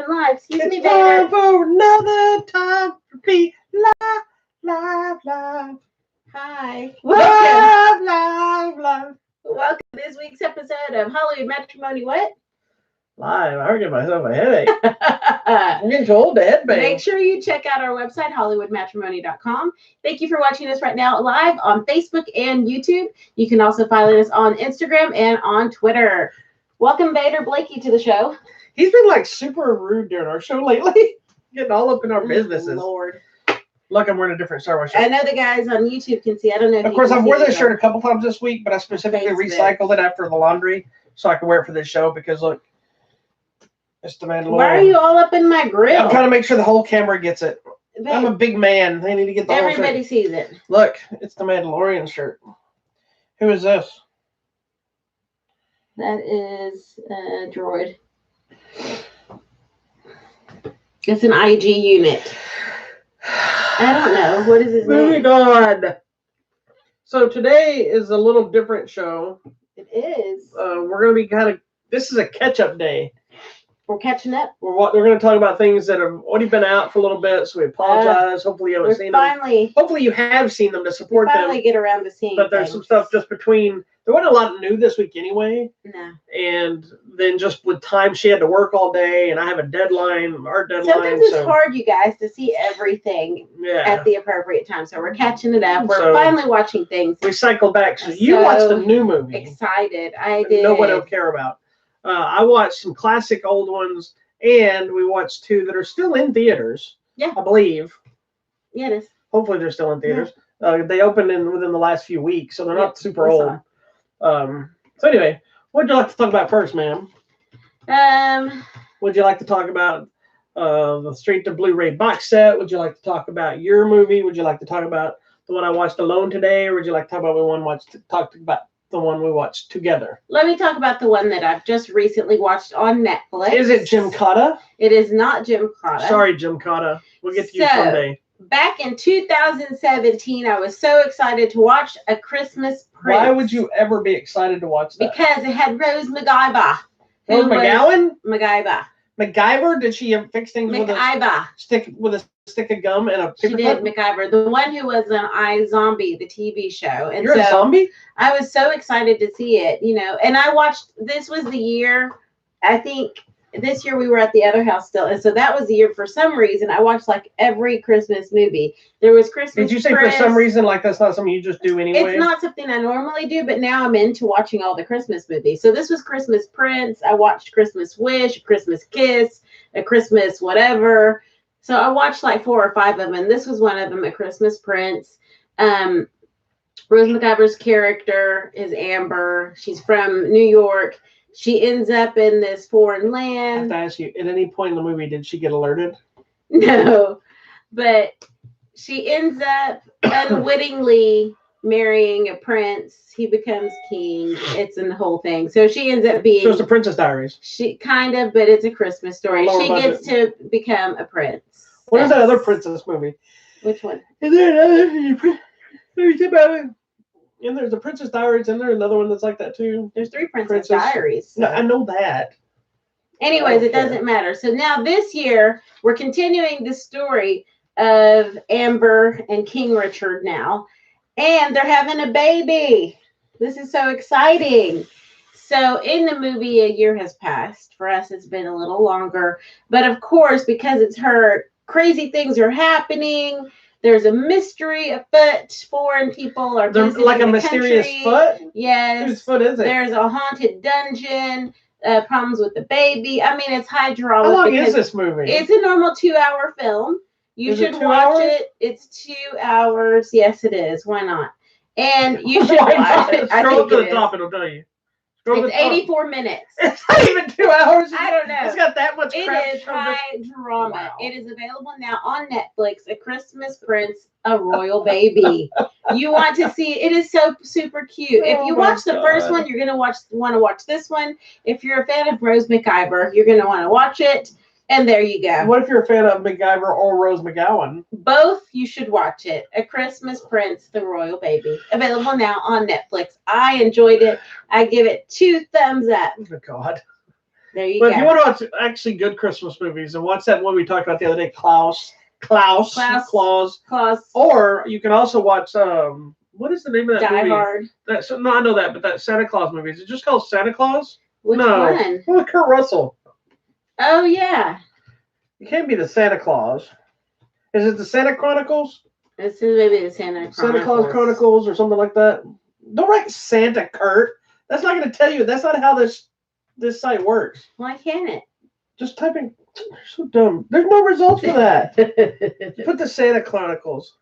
on live. Excuse me, It's time Vader. for another time to be live. Hi. Welcome. Live. Welcome to this week's episode of Hollywood Matrimony. What? Live. I give myself a headache. I'm getting too old to headbang. Make sure you check out our website, HollywoodMatrimony.com. Thank you for watching us right now live on Facebook and YouTube. You can also follow us on Instagram and on Twitter. Welcome, Vader Blakey, to the show. He's been like super rude during our show lately. Getting all up in our businesses. Lord. Look, I'm wearing a different Star Wars shirt. I know the guys on YouTube can see. I don't know if Of course, I've worn this shirt a couple times this week, but I specifically recycled it after the laundry so I can wear it for this show because, look, it's the Mandalorian. Why are you all up in my grill? I'm trying to make sure the whole camera gets it. I'm a big man. They need to get the whole shirt. Everybody sees it. Look, it's the Mandalorian shirt. Who is this? That is a droid. It's an IG unit. I don't know. What is his name? Moving on. So today is a little different show. It is. We're going to be this is a catch-up day. We're catching up. We're going to talk about things that have already been out for a little bit, so we apologize. Hopefully you haven't seen them. Hopefully you have seen them to support them. Finally get around to seeing But there's some stuff just between. There wasn't a lot new this week anyway. No. And then just with time, she had to work all day, and I have a deadline, our deadline. Sometimes it's hard, you guys, to see everything at the appropriate time. So we're catching it up. We're finally watching things. We cycled back. So you watched a new movie. Excited. I did. Nobody will care about. I watched some classic old ones, and we watched two that are still in theaters. Yeah. I believe. Yeah, it is. Hopefully they're still in theaters. Yeah. They opened within the last few weeks, so they're not super old. So anyway, what would you like to talk about first, ma'am? Would you like to talk about the Straight to Blu-ray box set? Would you like to talk about your movie? Would you like to talk about the one I watched alone today, or would you like to talk about the one we watched together? Let me talk about the one that I've just recently watched on Netflix. Is it Jim Cotta? It is not Jim Cotta. Sorry, Jim Cotta. We'll get to you someday. Back in 2017, I was so excited to watch A Christmas Prince. Why would you ever be excited to watch that? Because it had Rose McIver. Rose McGowan? McIver. MacGyver? Did she fix things with a stick of gum and a paper She did, MacGyver. The one who was on iZombie, the TV show. And You're a zombie? I was so excited to see it, and I watched, this was the year, I think, this year we were at the other house still, and so that was the year, for some reason, I watched like every Christmas movie. There was Christmas Did you say Prince. For some reason, like that's not something you just do anyway? It's not something I normally do, but now I'm into watching all the Christmas movies. So this was Christmas Prince. I watched Christmas Wish, Christmas Kiss, A Christmas whatever. So I watched like 4 or 5 of them, and this was one of them, A Christmas Prince. Rose McIver's character is Amber. She's from New York. She ends up in this foreign land. I have to ask you, at any point in the movie, did she get alerted? No, but she ends up unwittingly marrying a prince. He becomes king. It's in the whole thing. So she ends up being. So it's the Princess Diaries. She kind of, but it's a Christmas story. She gets to become a prince. What is that other princess movie? Which one? Is there another? And there's the Princess Diaries, and there's another one that's like that too. There's 3 Princess Diaries. So. No, I know that. Anyways, it doesn't matter. So now this year, we're continuing the story of Amber and King Richard now. And they're having a baby. This is so exciting. So in the movie, a year has passed. For us, it's been a little longer. But of course, because it's her, crazy things are happening. There's a mystery afoot. Foreign people are visiting like a the mysterious country. foot? Yes. Whose foot is it? There's a haunted dungeon. Problems with the baby. I mean, it's high drama. How long is this movie? It's a normal 2-hour film. You should watch it. It's 2 hours. Yes, it is. Why not? And you should watch it. Scroll to the top, it'll tell you. It's 84 minutes. It's not even 2 hours. I don't know. It's got that much crap. It is high drama. Wow. It is available now on Netflix. A Christmas Prince, a Royal Baby. You want to see it is so super cute. If you watch the first one, you're gonna want to watch this one. If you're a fan of Rose McIver, you're gonna want to watch it. And there you go. What if you're a fan of MacGyver or Rose McGowan? Both, you should watch it. A Christmas Prince, the Royal Baby. Available now on Netflix. I enjoyed it. I give it 2 thumbs up. Oh, God. There you But go. if you want to watch actually good Christmas movies, and watch that one we talked about the other day, Klaus, Claus. Or you can also watch what is the name of that Die movie? Hard. No, I know that, but that Santa Claus movie. Is it just called Santa Claus? Which no. one? Well, Kurt Russell. Oh yeah. It can't be the Santa Claus. Is it the Santa Chronicles? This is maybe the Santa Claus Chronicles or something like that. Don't write Santa, Kurt. That's not going to tell you. That's not how this site works. Why can't it? Just type in. You're so dumb. There's no results for that. Put the Santa Chronicles.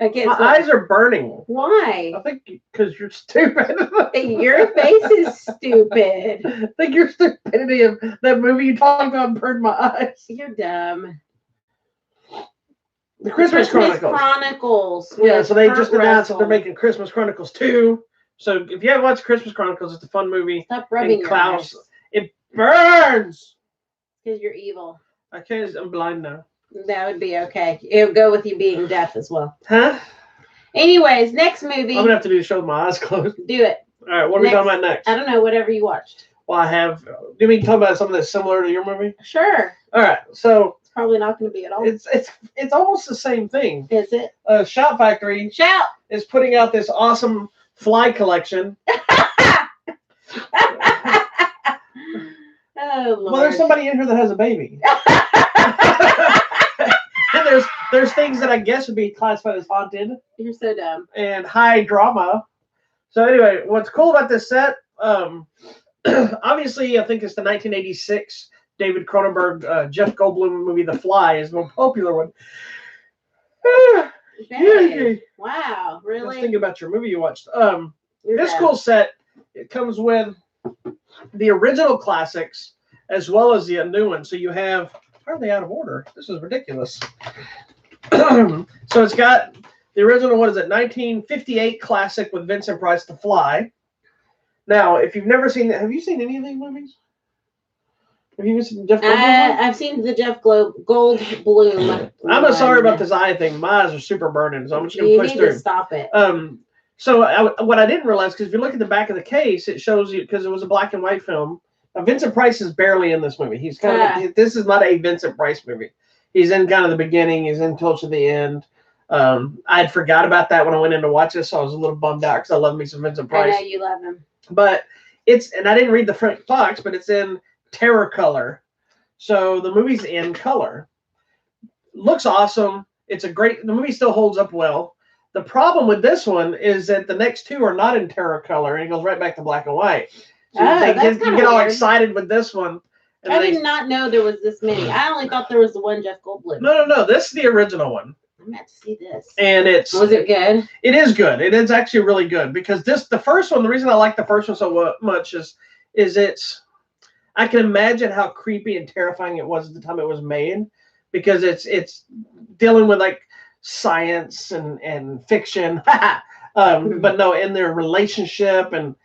Okay, My eyes are burning. Why? I think because you're stupid. Your face is stupid. I think your stupidity of that movie you talked about burned my eyes. You're dumb. The Christmas Chronicles. Yeah, so they just announced that they're making Christmas Chronicles 2. So if you haven't watched Christmas Chronicles, it's a fun movie. Stop rubbing your eyes. It burns. Because you're evil. I can't. I'm blind now. That would be okay. It would go with you being deaf as well. Huh? Anyways, next movie. I'm gonna have to do the show with my eyes closed. Do it. All right, what are we talking about next? I don't know. Whatever you watched. Well, I have. Do you mean talk about something that's similar to your movie? Sure. All right, so it's probably not going to be at all. It's almost the same thing. Is it? Shout Factory is putting out this awesome fly collection. Oh, Lord. Well, there's somebody in here that has a baby. And there's things that I guess would be classified as haunted. You're so dumb. And high drama. So anyway, what's cool about this set, obviously I think it's the 1986 David Cronenberg, Jeff Goldblum movie, The Fly is the more popular one. Hey. Wow, really? Let's think about your movie you watched. You're this dumb. cool set, it comes with the original classics as well as the new one. So you have, how are they out of order? This is ridiculous. So it's got the original, what is it, 1958 classic with Vincent Price, The Fly. Now, if you've never seen that, have you seen any of these movies? Have you seen Jeff Goldblum? I've seen the Jeff Goldblum. I'm sorry about this eye thing. My eyes are super burning, so I'm just going to push through. You need to stop it. So what I didn't realize, because if you look at the back of the case, it shows you, because it was a black and white film. Vincent Price is barely in this movie. He's kind of this is not a Vincent Price movie. He's in kind of the beginning. He's in close to the end. I had forgot about that when I went in to watch this, so I was a little bummed out because I love me some Vincent Price. I know you love him. But and I didn't read the front box, but it's in Terracolor. So the movie's in color. Looks awesome. The movie still holds up well. The problem with this one is that the next two are not in Terracolor, and it goes right back to black and white. So you get all excited with this one. I did not know there was this many. I only thought there was the one Jeff Goldblum. No. This is the original one. I'm about to see this. And was it good? It is good. It is actually really good because the first one. The reason I like the first one so much is it's. I can imagine how creepy and terrifying it was at the time it was made, because it's dealing with like science and fiction, but no, in their relationship and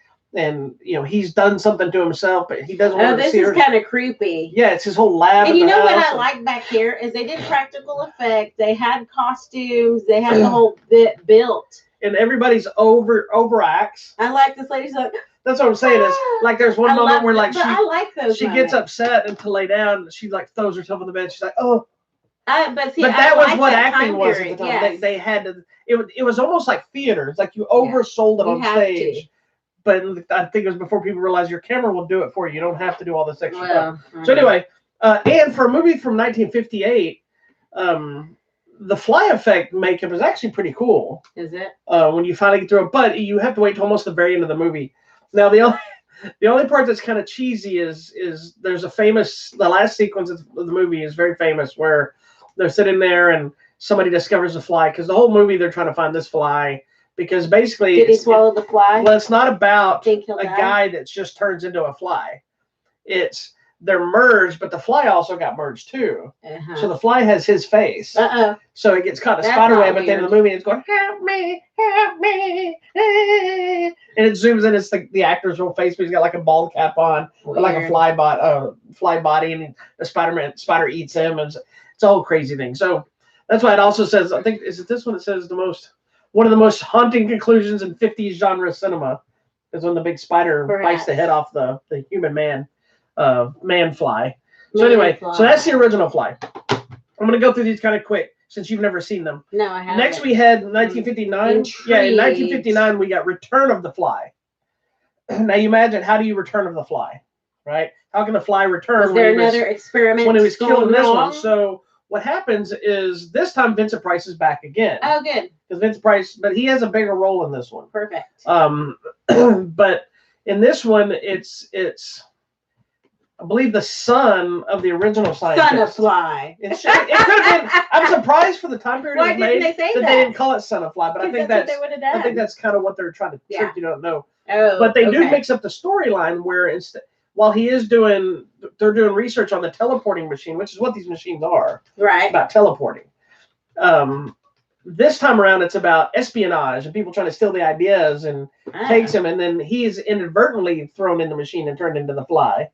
he's done something to himself, but he doesn't want to see her. This is kind of creepy. Yeah, it's his whole lab. And you know what I like back here is they did practical effects. They had costumes. They had the whole bit built. And everybody's overacts. I like this lady's like. That's what I'm saying is like there's one moment where like I like those she gets upset and to lay down, she like throws herself on the bed. She's like, oh. But that was what acting was at the time. Yes. They had to. It was almost like theater. It's like you oversold it on stage. But I think it was before people realized your camera will do it for you. You don't have to do all this extra stuff. So anyway, and for a movie from 1958, the fly effect makeup is actually pretty cool. Is it? When you finally get through it, but you have to wait till almost the very end of the movie. Now the only part that's kind of cheesy is there's the last sequence of the movie is very famous where they're sitting there and somebody discovers a fly, because the whole movie they're trying to find this fly. Because basically, did he swallow the fly? Well, it's not about a guy that just turns into a fly. They're merged, but the fly also got merged too. So the fly has his face. So it gets caught in a spider web at the end of the movie, and it's going, help me, and it zooms in. It's the actor's whole face, but he's got like a bald cap on, like a fly body, and the spider eats him, and it's a whole crazy thing. So that's why it also says, I think, is it this one? It says one of the most haunting conclusions in 50s genre cinema is when the big spider bites the head off the human man. man fly. So anyway, so that's the original Fly. I'm going to go through these kind of quick since you've never seen them. No, I haven't. Next we had 1959. Yeah, in 1959 we got Return of the Fly. Now you imagine, how do you Return of the Fly, right? How can the fly return? Was there another experiment when he was killed in this wrong? one? So what happens is this time Vincent Price is back again. Oh, good. Because Vincent Price, but he has a bigger role in this one. Perfect. But in this one, it's I believe the son of the original scientist. Son of Fly. It could have been. I'm surprised for the time period Why it was made didn't they say that they didn't call it Son of Fly, but I think that's what they would have done. I think that's kind of what they're trying to trick you to know. Oh, but they do mix up the storyline where instead, while they're doing research on the teleporting machine, which is what these machines are. Right. About teleporting. This time around, it's about espionage and people trying to steal the ideas and takes him, and then he's inadvertently thrown in the machine and turned into the Fly.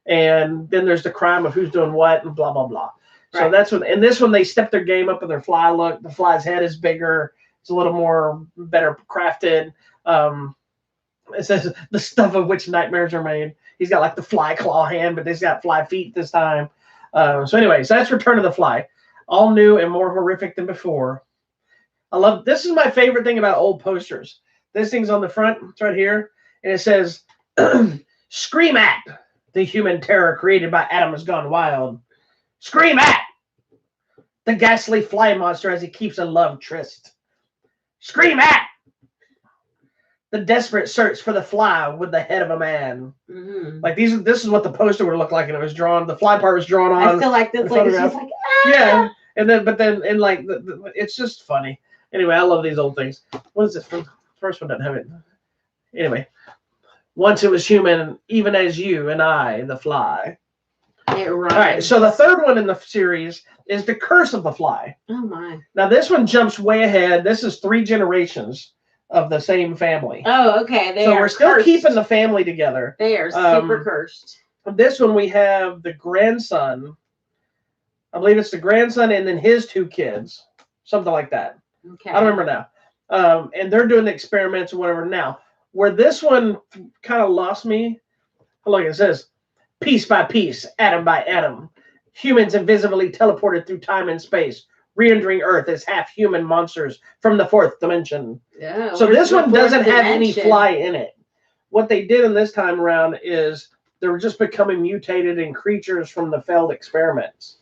And then there's the crime of who's doing what and blah, blah, blah. Right. So that's when, in this one, they step their game up with their Fly look. The Fly's head is bigger. It's a little more better crafted. It says the stuff of which nightmares are made. He's got like the Fly claw hand, but he's got Fly feet this time. So anyway, so that's Return of the Fly. All new and more horrific than before. This is my favorite thing about old posters. This thing's on the front. It's right here. And it says, scream at the human terror created by Atoms Gone Wild. Scream at the ghastly fly monster as he keeps a love tryst. Scream at the desperate search for the fly with the head of a man. Mm-hmm. Like this is what the poster would look like, and it was drawn. The fly part was drawn on. I feel like this lady, she's like, ah! Yeah, and like it's just funny. Anyway, I love these old things. What is this? First one doesn't have it. Anyway, once it was human, even as you and I, the Fly. It rhymes. All right, so the third one in the series is The Curse of the Fly. Oh my! Now this one jumps way ahead. This is 3 generations of the same family. Oh, okay. So we're still keeping the family together. They are super cursed. This one we have the grandson. I believe it's the grandson and then his 2 kids, something like that. Okay. I don't remember now. And they're doing the experiments or whatever now. Where this one kind of lost me. Look, it says, piece by piece, atom by atom, humans invisibly teleported through time and space, re-entering Earth as half-human monsters from the 4th dimension. Yeah, so this one doesn't have any fly in it. What they did in this time around is they were just becoming mutated in creatures from the failed experiments.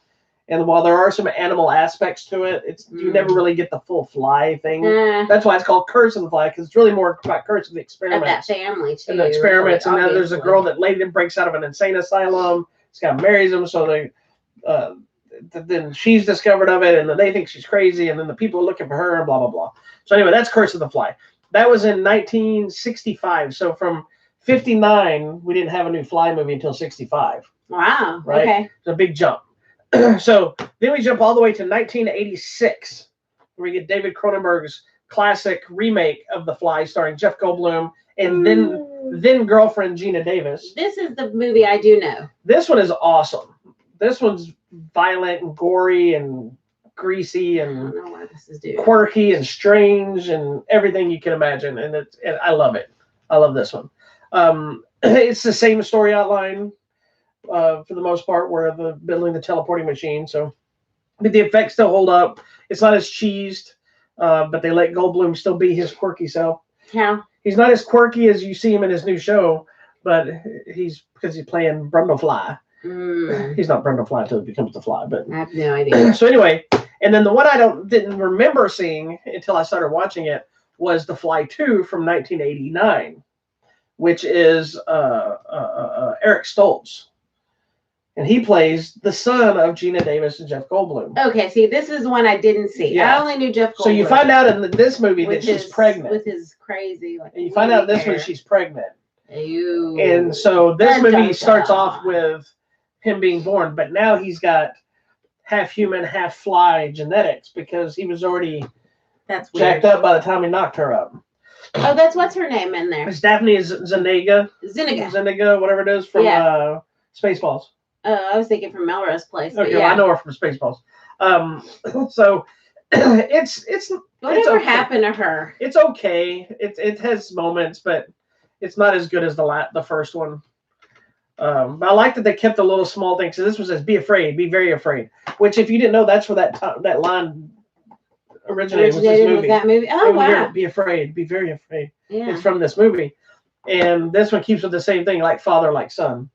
And while there are some animal aspects to it, you never really get the full fly thing. That's why it's called Curse of the Fly, because it's really more about Curse of the experiments. Of that family, too. And the experiments. Really, and then there's a girl that later breaks out of an insane asylum. This guy marries him, so they... then she's discovered of it, and then they think she's crazy, and then the people are looking for her, and blah, blah, blah. So anyway, that's Curse of the Fly. That was in 1965. So from 59, we didn't have a new Fly movie until 65. Wow. Right? Okay. It's a big jump. So then we jump all the way to 1986, where we get David Cronenberg's classic remake of The Fly, starring Jeff Goldblum and then girlfriend Gina Davis. This is the movie I do know. This one is awesome. This one's violent and gory and greasy and I don't know why this is quirky and strange and everything you can imagine. And I love it. I love this one. It's the same story outline for the most part, where the building the teleporting machine. So, but the effects still hold up. It's not as cheesed, but they let Goldblum still be his quirky self. How? He's not as quirky as you see him in his new show, but because he's playing Brundlefly. He's not Brundlefly until he becomes the Fly, but I have no idea. So anyway, and then the one I didn't remember seeing until I started watching it was The Fly 2 from 1989, which is Eric Stoltz. And he plays the son of Gina Davis and Jeff Goldblum. Okay, see, this is one I didn't see. Yeah. I only knew Jeff Goldblum. So you find out in this movie that she's pregnant. With his crazy... and you find out this one she's pregnant. Ew. And so this movie starts off with him being born, but now he's got half human, half fly genetics because he was already jacked up by the time he knocked her up. Oh, that's what's her name in there? It's Daphne Zuniga, whatever it is, from Spaceballs. I was thinking from Melrose Place. Okay, well, I know her from Spaceballs. So it's whatever happened to her. It's okay. It has moments, but it's not as good as the first one. But I like that they kept the little small things. So this one says, "Be afraid, be very afraid." Which, if you didn't know, that's where that line originated with this movie. With that movie. Oh wow! Be afraid, be very afraid. Yeah. It's from this movie, and this one keeps with the same thing, like father, like son.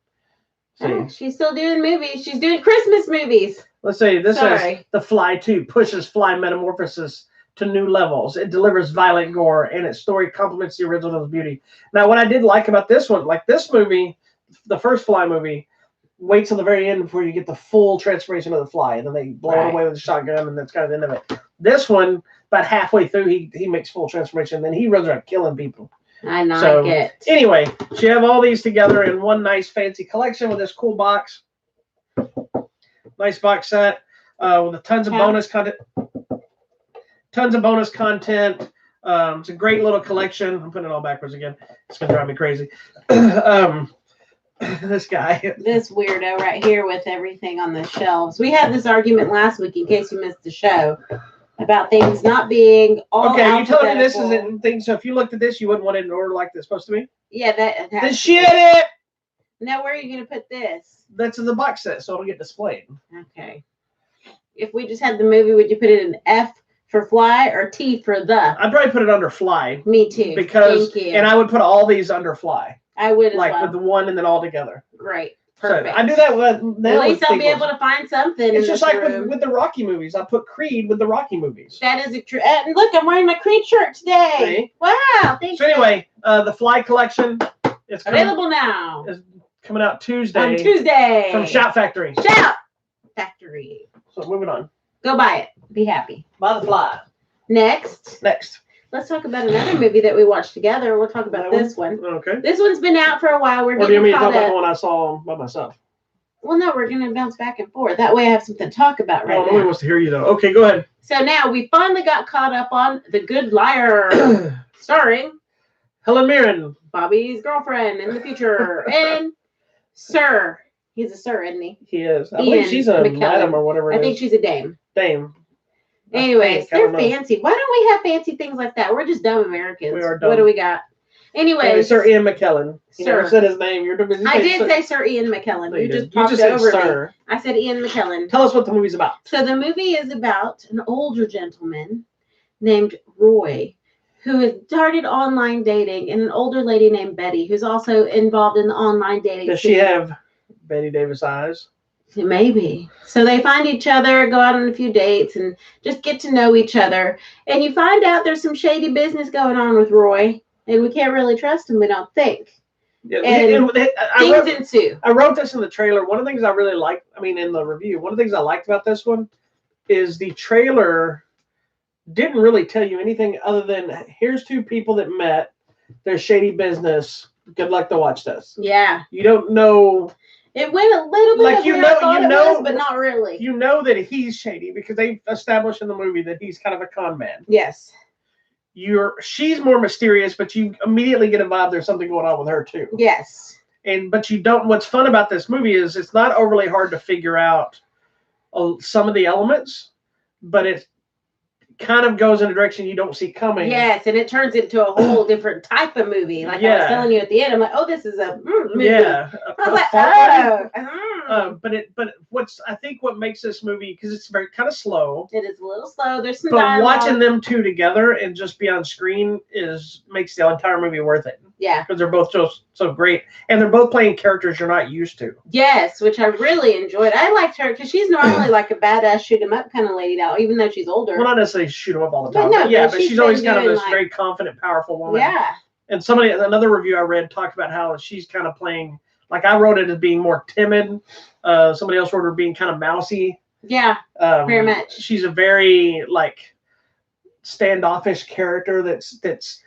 Oh, she's still doing movies. She's doing Christmas movies. Let's see. This says The Fly 2 pushes fly metamorphosis to new levels. It delivers violent gore, and its story complements the original's beauty. Now, what I did like about this one, like this movie, the first Fly movie, waits till the very end before you get the full transformation of the fly, and then they blow it away with a shotgun, and that's kind of the end of it. This one, about halfway through, he makes full transformation, then he runs around killing people. I like it. Anyway, so you have all these together in one nice fancy collection with this cool box. Nice box set with tons of bonus content. Tons of bonus content. It's a great little collection. I'm putting it all backwards again. It's going to drive me crazy. This guy. This weirdo right here with everything on the shelves. We had this argument last week, in case you missed the show, about things not being all okay, are you telling me this isn't thing? So if you looked at this, you wouldn't want it in order like it's supposed to be? Yeah, that. The shit! Now, where are you going to put this? That's in the box set, so it'll get displayed. Okay. If we just had the movie, would you put it in F for fly or T for the? I'd probably put it under fly. Me too. Because, and I would put all these under fly. I would as with the one and then all together. Great. Perfect. So I do that with now. At least I'll be able to find something. It's just like with the Rocky movies. I put Creed with the Rocky movies. That is a true. And look, I'm wearing my Creed shirt today. See? Wow. Thank you. So anyway, the Fly collection is available now. Is coming out Tuesday. On Tuesday. From Shout Factory. Shout Factory. So moving on. Go buy it. Be happy. Buy the Fly. Next. Let's talk about another movie that we watched together. We'll talk about this one. Okay. This one's been out for a while. Or do you mean to talk about the one I saw by myself? Well, no, we're going to bounce back and forth. That way I have something to talk about right now. Nobody wants to hear you, though. Okay, go ahead. So now we finally got caught up on The Good Liar, starring Helen Mirren, Bobby's girlfriend in the future, and Sir. He's a sir, isn't he? He is. I believe she's a madam or whatever it is. I think she's a dame. Dame. Anyways, they're fancy. Why don't we have fancy things like that? We're just dumb Americans. We are dumb. What do we got? Anyways, Sir Ian McKellen. You Sir. never said his name. You're too busy. I did say Sir Ian McKellen. No, you just popped it over me. I said Ian McKellen. Tell us what the movie's about. So the movie is about an older gentleman named Roy who has started online dating, and an older lady named Betty who's also involved in the online dating. Does she have Betty Davis eyes? Maybe. So they find each other, go out on a few dates, and just get to know each other. And you find out there's some shady business going on with Roy, and we can't really trust him, we don't think. Yeah, and things ensue. I wrote this in the trailer. One of the things I really liked, in the review, one of the things I liked about this one is the trailer didn't really tell you anything other than here's two people that met, there's shady business, good luck to watch this. Yeah. You don't know. It went a little bit like of where I thought it was, but not really. You know that he's shady because they established in the movie that he's kind of a con man. Yes. She's more mysterious, but you immediately get a vibe there's something going on with her too. Yes. But you don't. What's fun about this movie is it's not overly hard to figure out some of the elements, but it kind of goes in a direction you don't see coming. Yes, and it turns into a whole different type of movie. Like I was telling you at the end, I'm like, oh, this is a movie. Yeah. I was like, oh. But what makes this movie, because it's very kind of slow. It is a little slow. There's some But dialogue. watching them two together and just be on screen makes the entire movie worth it. Yeah. Because they're both so great. And they're both playing characters you're not used to. Yes, which I really enjoyed. I liked her because she's normally like a badass shoot 'em up kind of lady now, even though she's older. Well, not necessarily shoot them up all the time. But she's always kind of this very confident, powerful woman. Yeah. And another review I read talked about how she's kind of playing, like I wrote it as being more timid. Somebody else wrote her being kind of mousy. Yeah, very much. She's a very standoffish character that's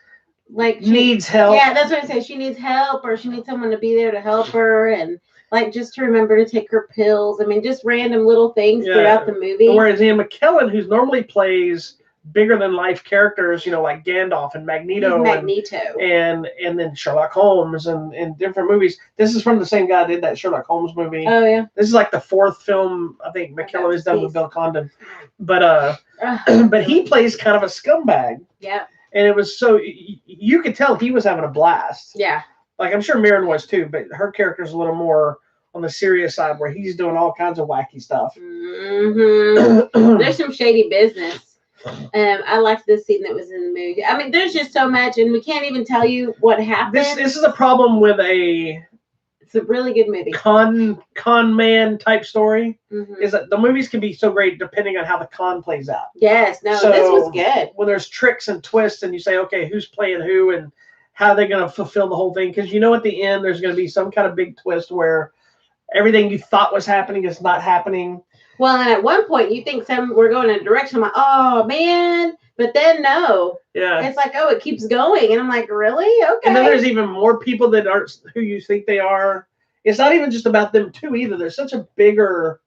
like needs help. Yeah, that's what I say. She needs help, or she needs someone to be there to help her, and just to remember to take her pills. Just random little things throughout the movie. Whereas Ian McKellen, who normally plays bigger than life characters, like Gandalf and Magneto, and then Sherlock Holmes and different movies. This is from the same guy that did that Sherlock Holmes movie. Oh yeah. This is like the fourth film I think McKellen has done with Bill Condon. But he plays kind of a scumbag. Yeah. And it was so you could tell he was having a blast. Yeah. Like, I'm sure Mirren was too, but her character's a little more on the serious side where he's doing all kinds of wacky stuff. There's some shady business. I liked this scene that was in the movie. I mean, there's just so much, and we can't even tell you what happened. This is a problem with It's a really good movie. Con man type story. Is that the movies can be so great depending on how the con plays out. Yes, no, so this was good. When there's tricks and twists and you say, okay, who's playing who and how they're going to fulfill the whole thing. Because you know at the end there's going to be some kind of big twist where everything you thought was happening is not happening. Well, and at one point you think we're going in a direction. I'm like, oh man. But then no. Yeah. It's like, oh, it keeps going. And I'm like, really? Okay. And then there's even more people that aren't who you think they are. It's not even just about them too either. There's such a bigger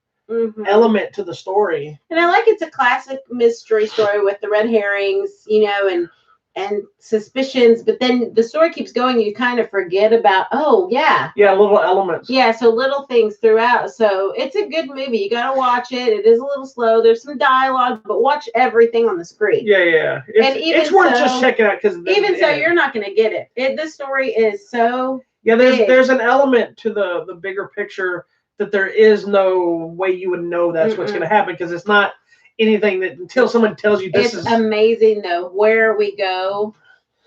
element to the story. And I like it's a classic mystery story with the red herrings, you know, and suspicions, but then the story keeps going. You kind of forget about, little elements. Yeah, so little things throughout. So it's a good movie. You got to watch it. It is a little slow. There's some dialogue, but watch everything on the screen. Yeah. It's worth just checking out because even so, you're not going to get it. This story is so. Yeah, there's an element to the bigger picture that there is no way you would know that's what's going to happen because it's not anything that until someone tells you this is amazing though where we go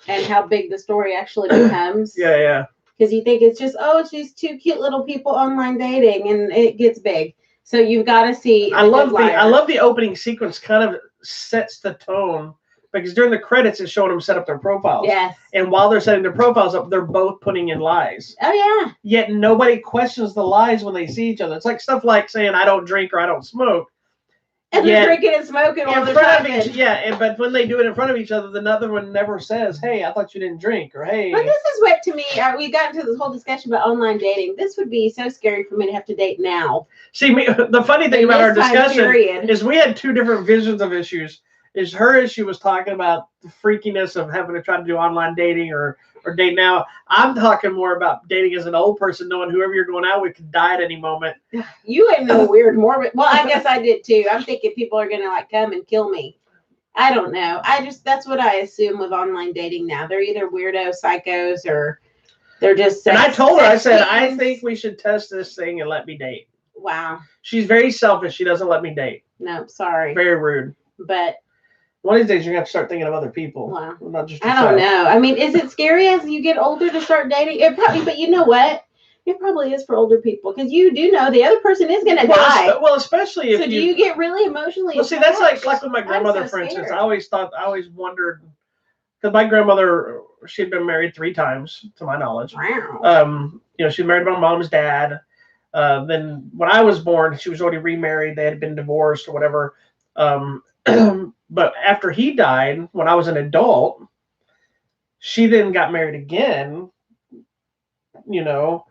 and how big the story actually becomes. Yeah. Because you think it's just it's these two cute little people online dating and it gets big. So you've got to see. I love the opening sequence. Kind of sets the tone. Because during the credits, it's showing them set up their profiles. Yes. And while they're setting their profiles up, they're both putting in lies. Oh, yeah. Yet nobody questions the lies when they see each other. It's like stuff like saying, I don't drink or I don't smoke. And they're drinking and smoking while they're talking. But when they do it in front of each other, the other one never says, hey, I thought you didn't drink. Or, hey. But this is what, to me, we got into this whole discussion about online dating. This would be so scary for me to have to date now. See, the funny thing about our discussion is we had two different visions of issues. Is her issue was talking about the freakiness of having to try to do online dating or date now. I'm talking more about dating as an old person, knowing whoever you're going out with could die at any moment. You ain't no weird morbid. Well, I guess I did too. I'm thinking people are gonna like come and kill me. I don't know. That's what I assume with online dating now. They're either weirdo psychos or they're just. And I told her, I said, I think we should test this thing and let me date. Wow. She's very selfish. She doesn't let me date. No, sorry. Very rude. But. One of these days, you're going to have to start thinking of other people. Wow. Not just yourself. I don't know. I mean, is it scary as you get older to start dating? It probably, but you know what? It probably is for older people because you do know the other person is going to die. Well, especially if do you get really emotionally attached? See, that's like with my grandmother, for instance. I always wondered, because my grandmother, she'd been married 3 times, to my knowledge. Wow. She was married to my mom's dad. Then when I was born, she was already remarried. They had been divorced or whatever. But after he died, when I was an adult, she then got married again, and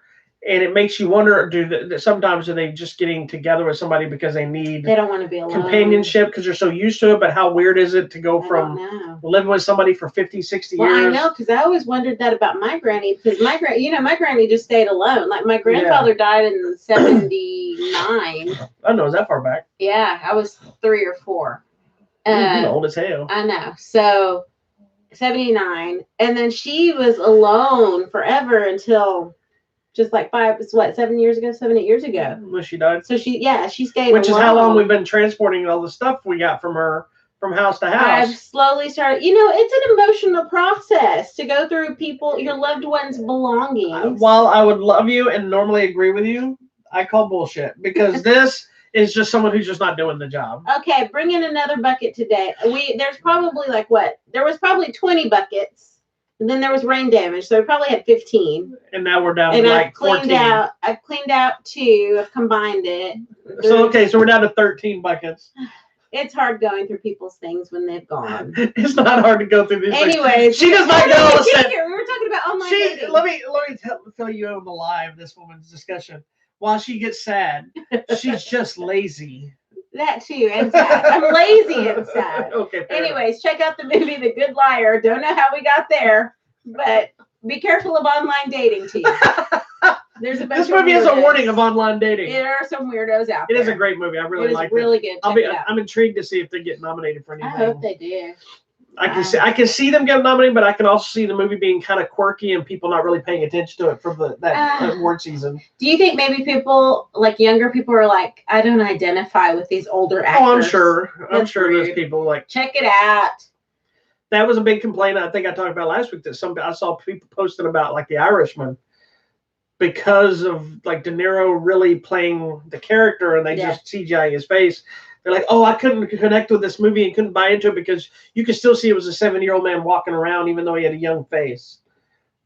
it makes you wonder, sometimes are they just getting together with somebody because they don't want to be alone, companionship because they're so used to it, but how weird is it to go from living with somebody for 50, 60 years? I know, because I always wondered that about my granny, because my granny just stayed alone. Like my grandfather died in 79. I don't know, is that far back? Yeah, I was 3 or 4. Old as hell. I know. So 79, and then she was alone forever until just like 7 years ago, 7, 8 years ago. When she died. So she stayed. Which alone. Is how long we've been transporting all the stuff we got from her from house to house. I've slowly started. It's an emotional process to go through your loved ones' belongings. While I would love you and normally agree with you, I call bullshit because this. Is just someone who's just not doing the job. Okay, bring in another bucket today. There's probably there was probably 20 buckets, and then there was rain damage, so we probably had 15. And now we're down to 14. I've cleaned out 2. I've combined it. So we're down to 13 buckets. It's hard going through people's things when they've gone. It's not hard to go through these. Anyways, she does not get all the stuff. We were talking about online dating. Let me tell you on the live this woman's discussion. While she gets sad, she's just lazy. That too, and sad. I'm lazy and sad. Okay. Anyways, check out the movie The Good Liar. Don't know how we got there, but be careful of online dating, team. There's a bunch This movie has a warning of online dating. There are some weirdos out there. It is a great movie. I really like it. Really good. I'm intrigued to see if they get nominated for anything. I hope they do. I can see them getting nominated, but I can also see the movie being kind of quirky and people not really paying attention to it for that award season. Do you think maybe people, like younger people, are like, I don't identify with these older actors? Oh, I'm sure. I'm sure rude. there's people like. Check it out. That was a big complaint I think I talked about last week, that I saw people posting about like The Irishman, because of like De Niro really playing the character and they just CGI his face. They're like, oh, I couldn't connect with this movie and couldn't buy into it because you could still see it was a 7-year-old man walking around even though he had a young face.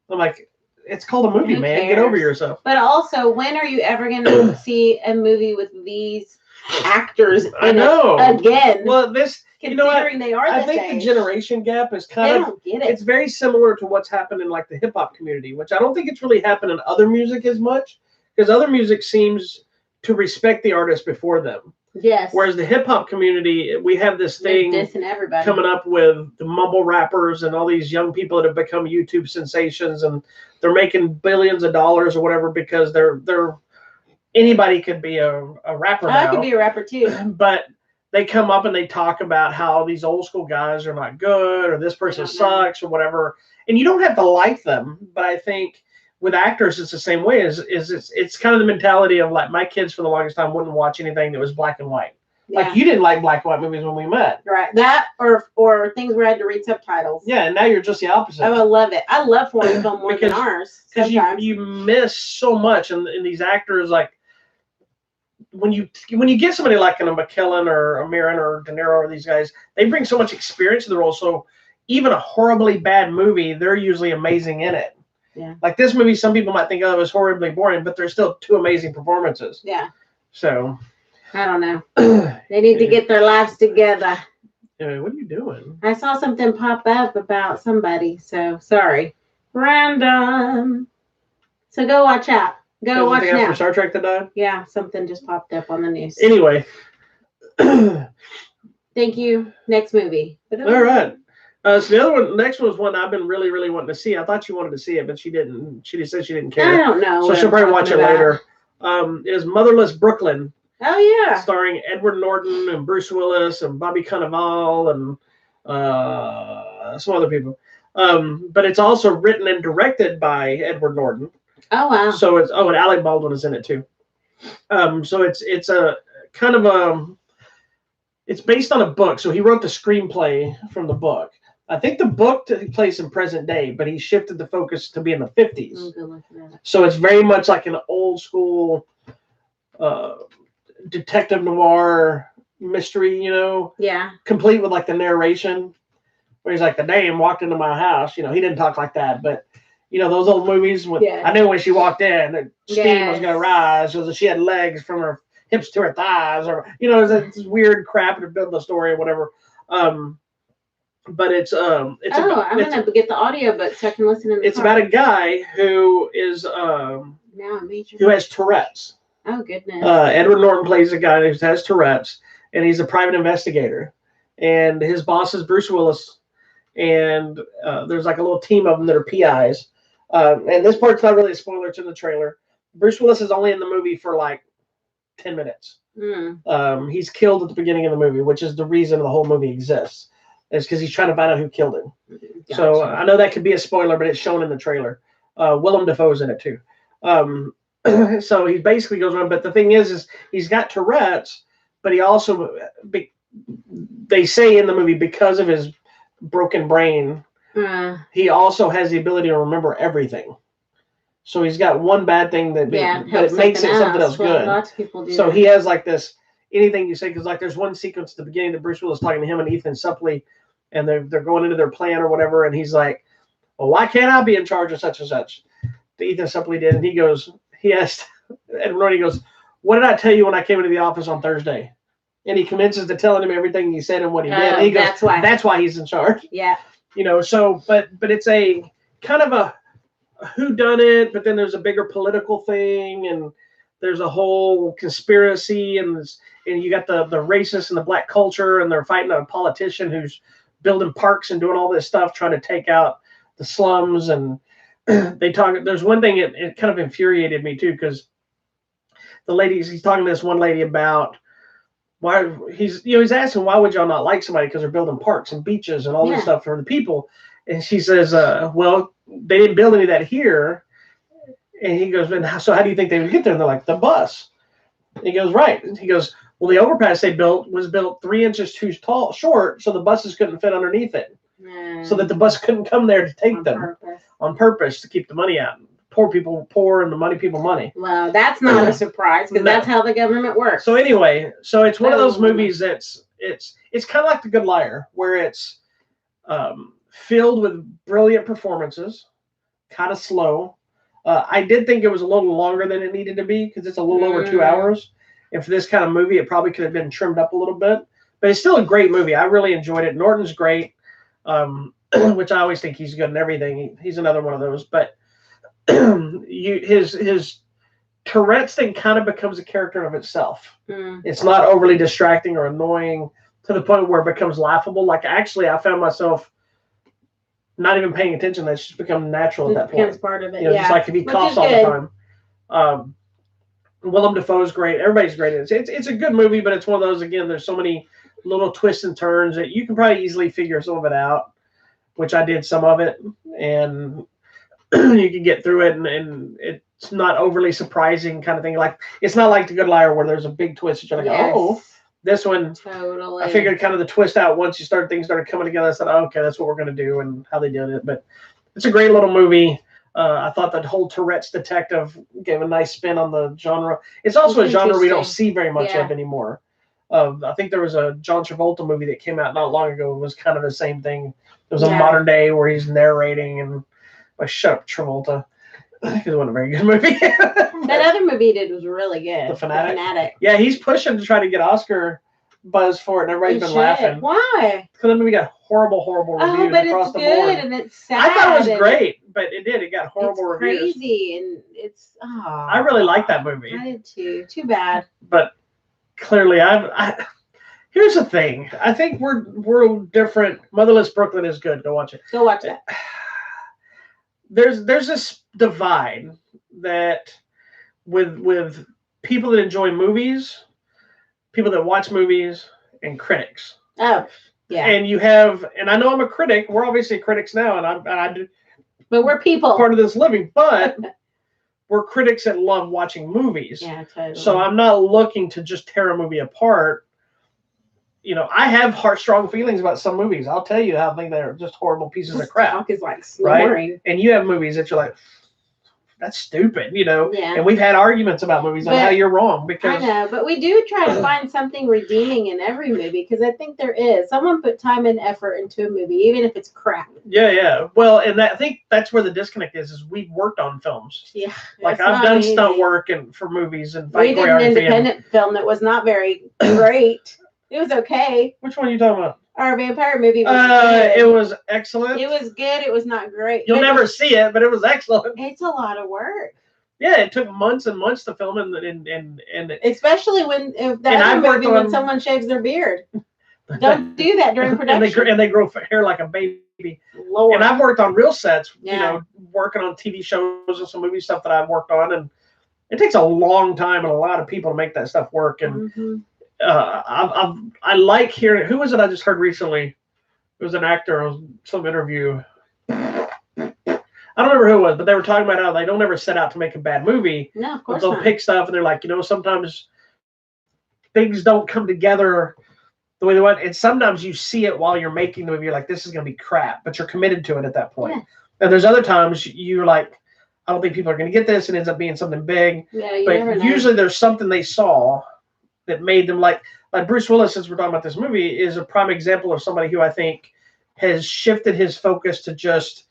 I'm like, it's called a movie, man. Get over yourself. But also, when are you ever going to see a movie with these actors in it again? Well, this, you know what? They are I think the generation gap is kind of, it's very similar to what's happened in like the hip hop community, which I don't think it's really happened in other music as much, because other music seems to respect the artist before them. Yes. Whereas the hip hop community, we have this thing coming up with the mumble rappers and all these young people that have become YouTube sensations, and they're making billions of dollars or whatever because they're anybody could be a rapper now. I could be a rapper too. But they come up and they talk about how these old school guys are not good, or this person sucks or whatever. And you don't have to like them, but I think with actors, it's the same way. It's kind of the mentality of like, my kids for the longest time wouldn't watch anything that was black and white. Yeah. Like, you didn't like black and white movies when we met. Right. That or things where I had to read subtitles. Yeah, and now you're just the opposite. Oh, I love it. I love foreign film more than ours. Because you miss so much, and these actors, like, when you get somebody like a McKellen or a Mirren or De Niro or these guys, they bring so much experience to the role. So even a horribly bad movie, they're usually amazing in it. Yeah. Like this movie, some people might think, oh, it was horribly boring, but there's still 2 amazing performances. Yeah. So. I don't know. They need to get their lives together. Yeah, what are you doing? I saw something pop up about somebody, so sorry. Random. So go watch out. Go watch now. For Star Trek that died? Yeah, something just popped up on the news. Anyway. Thank you. Next movie. All right. So the next one was one I've been really, really wanting to see. I thought you wanted to see it, but she didn't. She just said she didn't care. I don't know. So she'll probably watch it later. It is Motherless Brooklyn. Oh, yeah. Starring Edward Norton and Bruce Willis and Bobby Cannavale and some other people. But it's also written and directed by Edward Norton. Oh, wow. So it's, and Alec Baldwin is in it too. So it's a kind of it's based on a book. So he wrote the screenplay from the book. I think the book took place in present day, but he shifted the focus to be in the 50s. Oh, good luck with that. So it's very much like an old school detective noir mystery, you know? Yeah. Complete with like the narration where he's like, the dame walked into my house. You know, he didn't talk like that, but you know, those old movies with, I knew when she walked in, the steam was going to rise, or that she had legs from her hips to her thighs, or, you know, it's weird crap to build the story or whatever. But it's I'm going to get the audiobook so I can listen in the It's about a guy who is, who has Tourette's. Oh, goodness. Edward Norton plays a guy who has Tourette's, and he's a private investigator. And his boss is Bruce Willis. And there's like a little team of them that are PIs. And this part's not really a spoiler to the trailer. Bruce Willis is only in the movie for like 10 minutes. He's killed at the beginning of the movie, which is the reason the whole movie exists. Is because he's trying to find out who killed him. Gotcha. So I know that could be a spoiler, but it's shown in the trailer. Willem Dafoe's in it too. So he basically goes on. But the thing is he's got Tourette's, but he also, they say in the movie, because of his broken brain, he also has the ability to remember everything. So he's got one bad thing that it makes it something else good. Lots of people do. So he has like this, anything you say, because like there's one sequence at the beginning that Bruce Willis is talking to him and Ethan Suplee, and they're going into their plan or whatever, and he's like, well, why can't I be in charge of such and such? Ethan Suplee did, and he asked Edward Norton, he goes, what did I tell you when I came into the office on Thursday? And he commences to telling him everything he said and what he did. And he goes, that's why he's in charge. Yeah. You know, so, but it's a kind of a whodunit, but then there's a bigger political thing, and there's a whole conspiracy, and you got the racist and the black culture, and they're fighting a politician who's building parks and doing all this stuff, trying to take out the slums. And there's one thing, it kind of infuriated me too, because he's talking to this one lady about why he's asking, why would y'all not like somebody, because they're building parks and beaches and all this stuff for the people. And she says, well, they didn't build any of that here. And he goes, so how do you think they would get there? And they're like, the bus. And he goes, right. And he goes, well, the overpass they built was built 3 inches too short, so the buses couldn't fit underneath it. So that the bus couldn't come there to take them on purpose to keep the money out. Poor people poor and the money people money. Well, that's not a surprise, because that's how the government works. So anyway, so it's one of those movies that's it's kind of like The Good Liar, where it's filled with brilliant performances, kind of slow. I did think it was a little longer than it needed to be, because it's a little over 2 hours. And for this kind of movie, it probably could have been trimmed up a little bit. But it's still a great movie. I really enjoyed it. Norton's great, which I always think he's good in everything. He's another one of those. But his Tourette's thing kind of becomes a character of itself. It's not overly distracting or annoying to the point where it becomes laughable. Like, actually, I found myself not even paying attention. That's just become natural at that point. It's part of it. Just like if he coughs all the time. Willem Dafoe's great. Everybody's great. It's a good movie, but it's one of those, again, there's so many little twists and turns that you can probably easily figure some of it out, which I did some of it, and you can get through it, and it's not overly surprising kind of thing. Like, it's not like The Good Liar where there's a big twist that you're like, oh, this one, totally. I figured kind of the twist out once things started coming together. I said, oh, okay, that's what we're going to do, and how they did it. But it's a great little movie. I thought that whole Tourette's detective gave a nice spin on the genre. It's also a genre we don't see very much of anymore. I think there was a John Travolta movie that came out not long ago. It was kind of the same thing. It was a modern day where he's narrating, and shut up, Travolta. It wasn't a very good movie. That other movie he did was really good. The Fanatic. Yeah, he's pushing to try to get Oscar buzz for it, and everybody's been laughing. Why? Because that movie got horrible reviews across the board. But it's good, and it's sad. I thought it was great, but it got horrible reviews. Crazy, and it's. Oh, I really like that movie. I did too. Too bad. But clearly, here's the thing. I think we're different. Motherless Brooklyn is good. Go watch it. Go watch that. There's this divide that with people that enjoy movies, people that watch movies, and critics. Oh, yeah. And you have, and I know I'm a critic. We're obviously critics now, and I do. But we're people. Part of this living, but we're critics that love watching movies. Yeah, totally. So I'm not looking to just tear a movie apart. I have strong feelings about some movies. I'll tell you how I think they're just horrible pieces of crap. Talk is like snoring. Right? And you have movies that you're like, that's stupid, Yeah. And we've had arguments about movies and how you're wrong. Because I know, but we do try to find something redeeming in every movie, because I think there is. Someone put time and effort into a movie, even if it's crap. Yeah. Well, and I think that's where the disconnect is we've worked on films. Yeah. Like, I've done stunt work for movies and we did an independent film that was not very great. It was okay. Which one are you talking about? Our vampire movie was good. It was excellent. It was good. It was not great. You'll never see it, but it was excellent. It's a lot of work. Yeah, it took months and months to film, and especially when when someone shaves their beard. Don't do that during production. and they grow hair like a baby. Lord. And I've worked on real sets. Working on TV shows and some movie stuff that I've worked on, and it takes a long time and a lot of people to make that stuff work. And I like hearing. Who was it I just heard recently? It was an actor on some interview. I don't remember who it was, but they were talking about how they don't ever set out to make a bad movie. No, of course they'll not. pick stuff, and they're like, sometimes things don't come together the way they want. And sometimes you see it while you're making the movie. You're like, this is going to be crap, but you're committed to it at that point. Yeah. And there's other times you're like, I don't think people are going to get this, and it ends up being something big. Yeah, but usually there's something they saw that made them like Bruce Willis, since we're talking about this movie, is a prime example of somebody who I think has shifted his focus to just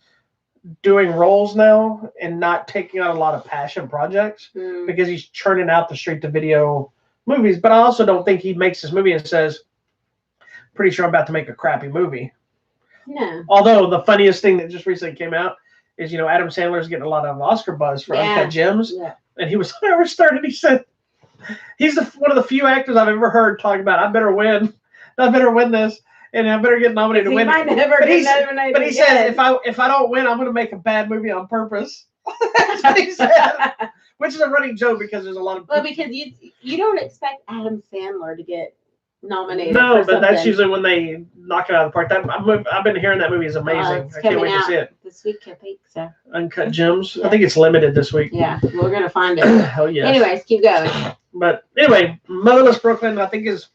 doing roles now and not taking on a lot of passion projects because he's churning out the straight to video movies. But I also don't think he makes this movie and says, pretty sure I'm about to make a crappy movie. No. Although the funniest thing that just recently came out is, Adam Sandler's getting a lot of Oscar buzz for Uncut Gems. Yeah. And he was started, he said, he's one of the few actors I've ever heard talk about, I better win this. And I better get nominated to win. Might never but he said, if I don't win, I'm going to make a bad movie on purpose. That's what he said. Which is a running joke because there's a lot of. Well, because you don't expect Adam Sandler to get nominated. No, for but that's something. usually when they knock it out of the park. I've been hearing that movie is amazing. It's I can't coming wait to see out it. this week, I think so. Uncut Gems. Yeah. I think it's limited this week. Yeah, we're gonna find it. Oh yes. Anyways, keep going. But anyway, Motherless Brooklyn, I think it's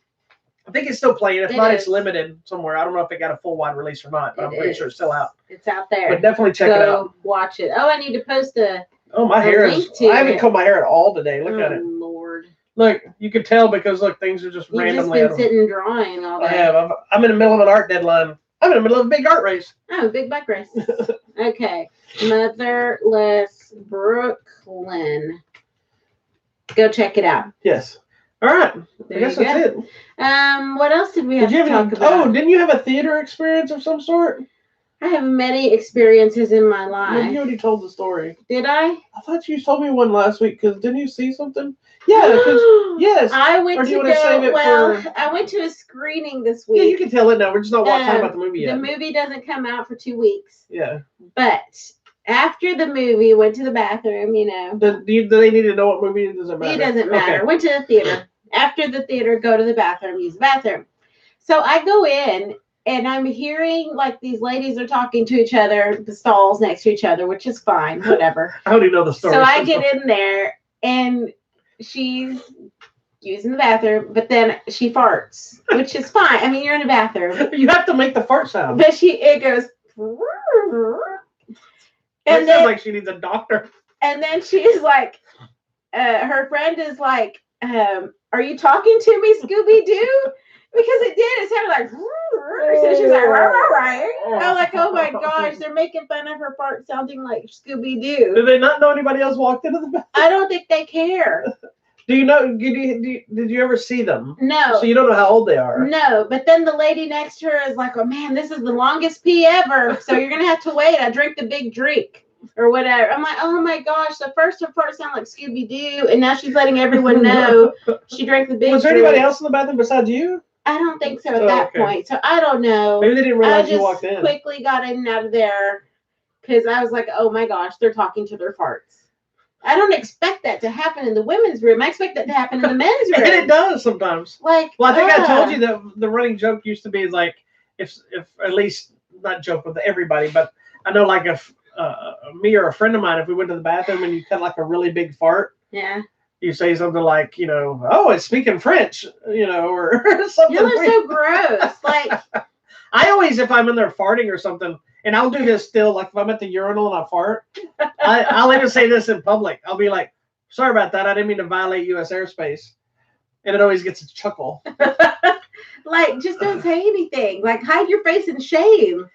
still playing. If It not, is. it's limited somewhere. I don't know if it got a full wide release or not, but I'm pretty sure it's still out. It's out there. But definitely check it out. Go watch it. Oh, I need to post a. Oh, my hair is. link to I haven't it. combed my hair at all today. Look at it. Lord. Look, you can tell because look, things are just You've randomly. just been sitting drawing all day. I have. I'm in the middle of an art deadline. I'm in the middle of a big art race. Oh, big bike race. Okay. Motherless Brooklyn. Go check it out. Yes. All right. There I guess you that's go. it. What else did we have Did you to have talk about? Oh, didn't you have a theater experience of some sort? I have many experiences in my No, life. you already told the story. Did I? I thought you told me one last week because didn't you see something? Yeah, because yes. I went Or do you to wanna save it for- I went to a screening this Yeah, you week. can tell it now. We're just not talking about the movie yet. The movie doesn't come out for 2 weeks. Yeah. But after the movie, went to the bathroom, you know. Do they need to know what movie it doesn't matter? It doesn't matter. Okay. Went to the theater. After the theater, go to the bathroom, use the bathroom. So I go in and I'm hearing like these ladies are talking to each other, the stalls next to each other, which is fine, whatever. I already know the story. So I get in there and she's using the bathroom, but then she farts, which is fine. I mean, you're in a bathroom. You have to make the fart sound. But it goes, It sounds like she needs a doctor. and then she's like, her friend is like, are you talking to me, Scooby Doo? Because it did. It sounded like, so she's like, I'm like, oh my gosh, they're making fun of her fart sounding like Scooby Did Doo. they not know anybody else walked into the bathroom? I don't think they care. Do you know? Did you ever see them? No. So you don't know how old they are. No, but then the lady next to her is like, oh man, this is the longest pee ever. So you're going to have to wait. I drink the big drink or whatever. I'm like, oh my gosh, the first her part sounded like Scooby Doo. And now she's letting everyone know she drank the big Was there drink. anybody else in the bathroom besides you? I don't think so at that point. So I don't know. Maybe they didn't realize you I walked just in. quickly got in and out of there because I was like, oh my gosh, they're talking to their farts. I don't expect that to happen in the women's room. I expect that to happen in the men's room. And it does sometimes. Like, well, I think I told you that the running joke used to be like, if at least not joke with everybody, but I know like if me or a friend of mine, if we went to the bathroom and you cut like a really big fart, yeah, you say something like, you know, oh, it's speaking French, you know, or something. Y'all are so gross. Like, I always, if I'm in there farting or something, and I'll do this still, like if I'm at the urinal and I fart, I'll even say this in public. I'll be like, sorry about that. I didn't mean to violate U.S. airspace. And it always gets a chuckle. like, just don't say anything. Like, hide your face in shame.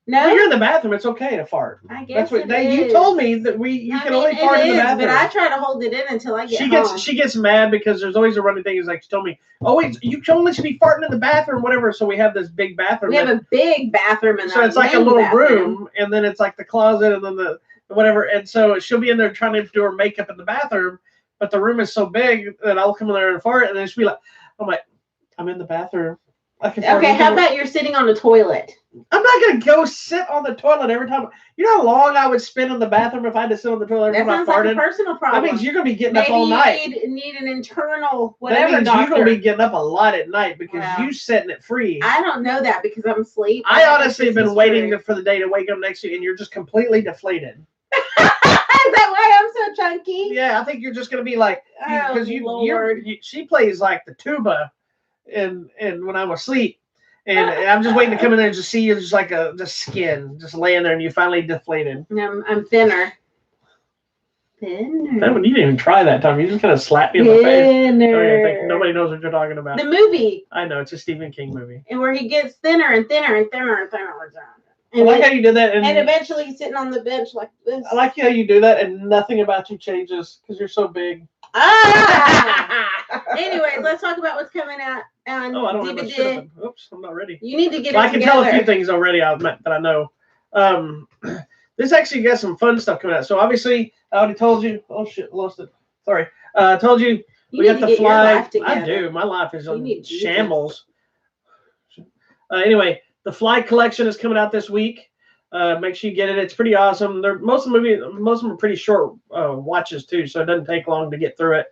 No, When you're in the bathroom, it's okay to fart. I guess That's what you told me that you can only fart in the bathroom. But I try to hold it in until I get home. She gets mad because there's always a running thing. Is like she told me, always you can only be farting in the bathroom, whatever. So we have this big bathroom. We have a big bathroom in so it's like a little room, and then it's like the closet, and then the whatever. And so she'll be in there trying to do her makeup in the bathroom, but the room is so big that I'll come in there and fart, and then she'll be like, I'm like, I'm in the bathroom. I can fart. Okay, how about you're sitting on the toilet? I'm not gonna go sit on the toilet every time. You know how long I would spend in the bathroom if I had to sit on the toilet every time I farted? That sounds like a personal problem. That means you're gonna be getting up all night. Maybe you need an internal whatever That means doctor. you're gonna be getting up a lot at night because you setting it free. I don't know that because I'm asleep. I honestly have been waiting for the day to wake up next to you, and you're just completely deflated. Is that why I'm so chunky? Yeah, I think you're just gonna be like because she plays like the tuba, and when I'm asleep. And I'm just waiting to come in there and just see you just like just skin, just laying there, and you finally deflated. I'm thinner. You didn't even try that time. You just kind of slapped me in the face. Nobody knows what you're talking about. The movie. I know, it's a Stephen King movie. And where he gets thinner and thinner and thinner and thinner. I like how you did that. And eventually he's sitting on the bench like this. I like how you do that and nothing about you changes because you're so big. Anyways, let's talk about what's coming out on I don't DVD. have my Oops, I'm not ready. You need to get I can tell a few things already that I know. This actually got some fun stuff coming out. So obviously, I already told you. Oh shit, lost it. Sorry. I told you we got the Fly. I do. My life is on shambles. Anyway, the Fly collection is coming out this week. Make sure you get it. It's pretty awesome. Most of them are pretty short watches too, so it doesn't take long to get through it.